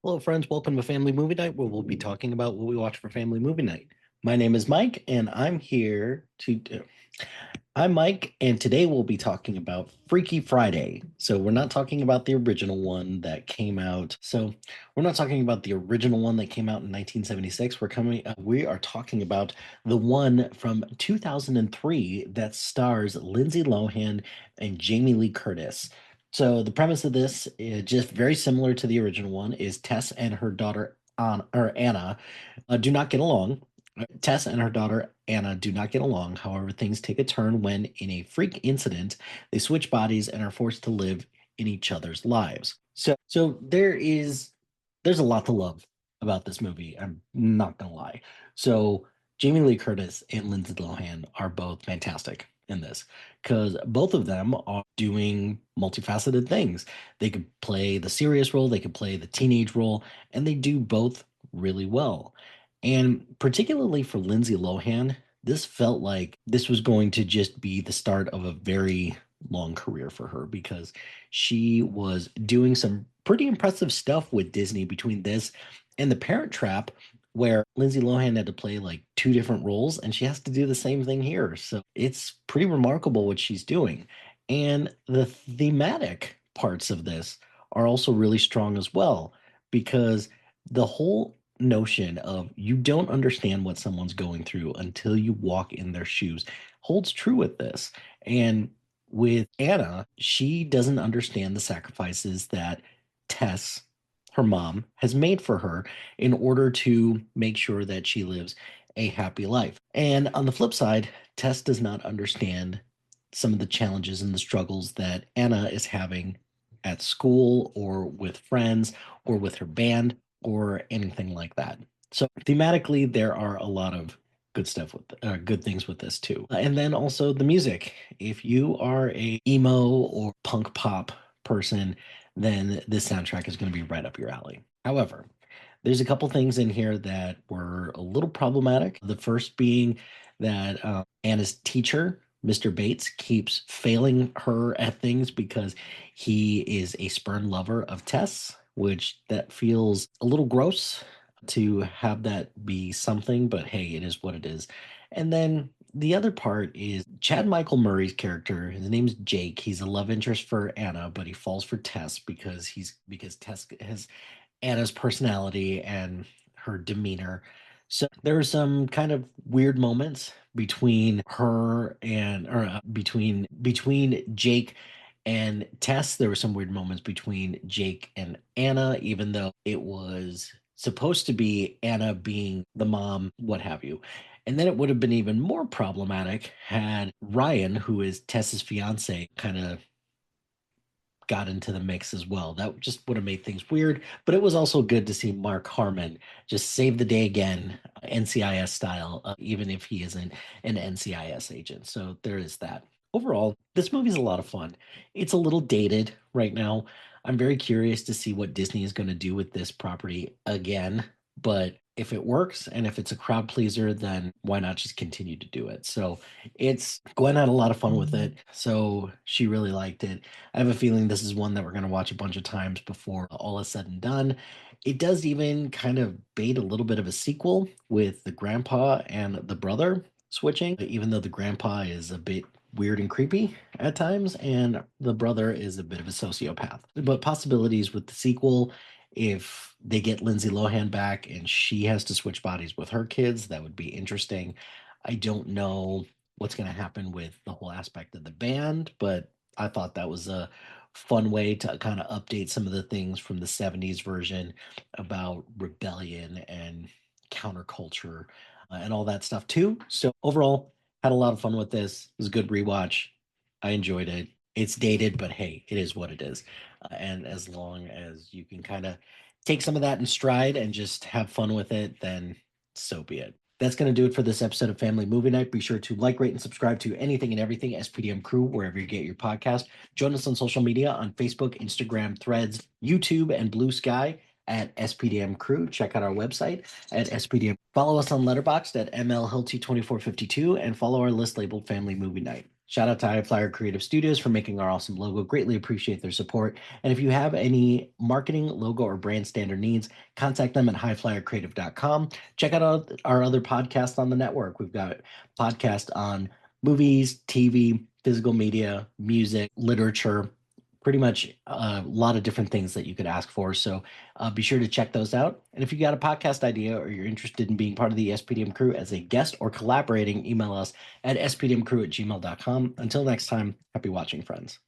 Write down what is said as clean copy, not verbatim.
Hello, friends. Welcome to Family Movie Night, where we'll be talking about what we watch for Family Movie Night. My name is Mike, and I'm Mike, and today we'll be talking about Freaky Friday. So we're not talking about the original one that came out. So we're not talking about the original one that came out in 1976. We are talking about the one from 2003 that stars Lindsay Lohan and Jamie Lee Curtis. So the premise of this is just very similar to the original one. Is Tess and her daughter Anna do not get along. Tess and her daughter Anna do not get along. However, things take a turn when, in a freak incident, they switch bodies and are forced to live in each other's lives. So there's a lot to love about this movie. I'm not gonna lie. So Jamie Lee Curtis and Lindsay Lohan are both fantastic in this because both of them are doing multifaceted things. They could play the serious role, they could play the teenage role, and they do both really well. And particularly for Lindsay Lohan, this felt like this was going to just be the start of a very long career for her because she was doing some pretty impressive stuff with Disney between this and The Parent Trap, where Lindsay Lohan had to play like two different roles, and she has to do the same thing here. So it's pretty remarkable what she's doing. And the thematic parts of this are also really strong as well because the whole notion of you don't understand what someone's going through until you walk in their shoes holds true with this. And with Anna, she doesn't understand the sacrifices that Tess, her mom, has made for her in order to make sure that she lives a happy life. And on the flip side, Tess does not understand some of the challenges and the struggles that Anna is having at school or with friends or with her band or anything like that. So thematically, there are a lot of good things with this too. And then also the music. If you are a emo or punk pop person, then this soundtrack is going to be right up your alley. However, there's a couple things in here that were a little problematic. The first being that Anna's teacher, Mr. Bates, keeps failing her at things because he is a spurn lover of Tess, which that feels a little gross to have that be something, but hey, it is what it is. And then the other part is Chad Michael Murray's character. His name's Jake. He's a love interest for Anna, but he falls for Tess because Tess has Anna's personality and her demeanor. So there were some kind of weird moments between her and or between Jake and Tess. There were some weird moments between Jake and Anna, even though it was supposed to be Anna being the mom, what have you. And then it would have been even more problematic had Ryan, who is Tess's fiance, kind of got into the mix as well. That just would have made things weird, but it was also good to see Mark Harmon just save the day again, NCIS style, even if he isn't an NCIS agent. So there is that. Overall, this movie's a lot of fun. It's a little dated right now. I'm very curious to see what Disney is going to do with this property again, but if it works and if it's a crowd pleaser, then why not just continue to do it? So it's Gwen had a lot of fun with it. So she really liked it. I have a feeling this is one that we're going to watch a bunch of times before all is said and done. It does even kind of bait a little bit of a sequel with the grandpa and the brother switching, even though the grandpa is a bit weird and creepy at times, and the brother is a bit of a sociopath. But possibilities with the sequel, if they get Lindsay Lohan back and she has to switch bodies with her kids, that would be interesting. I don't know what's going to happen with the whole aspect of the band, but I thought that was a fun way to kind of update some of the things from the 70s version about rebellion and counterculture and all that stuff too. So overall, had a lot of fun with this. It was a good rewatch. I enjoyed it. It's dated, but hey, it is what it is. And as long as you can kind of take some of that in stride and just have fun with it, then so be it. That's going to do it for this episode of Family Movie Night. Be sure to like, rate, and subscribe to anything and everything SPDM Crew, wherever you get your podcast. Join us on social media on Facebook, Instagram, Threads, YouTube, and Blue Sky at SPDM Crew. Check out our website at SPDM. Follow us on Letterboxd at MLHilty2452 and follow our list labeled Family Movie Night. Shout out to High Flyer Creative Studios for making our awesome logo. Greatly appreciate their support. And if you have any marketing, logo, or brand standard needs, contact them at highflyercreative.com. Check out our other podcasts on the network. We've got podcasts on movies, TV, physical media, music, literature, pretty much a lot of different things that you could ask for. So be sure to check those out. And if you got a podcast idea or you're interested in being part of the SPDM crew as a guest or collaborating, email us at spdmcrew@gmail.com. Until next time, happy watching, friends.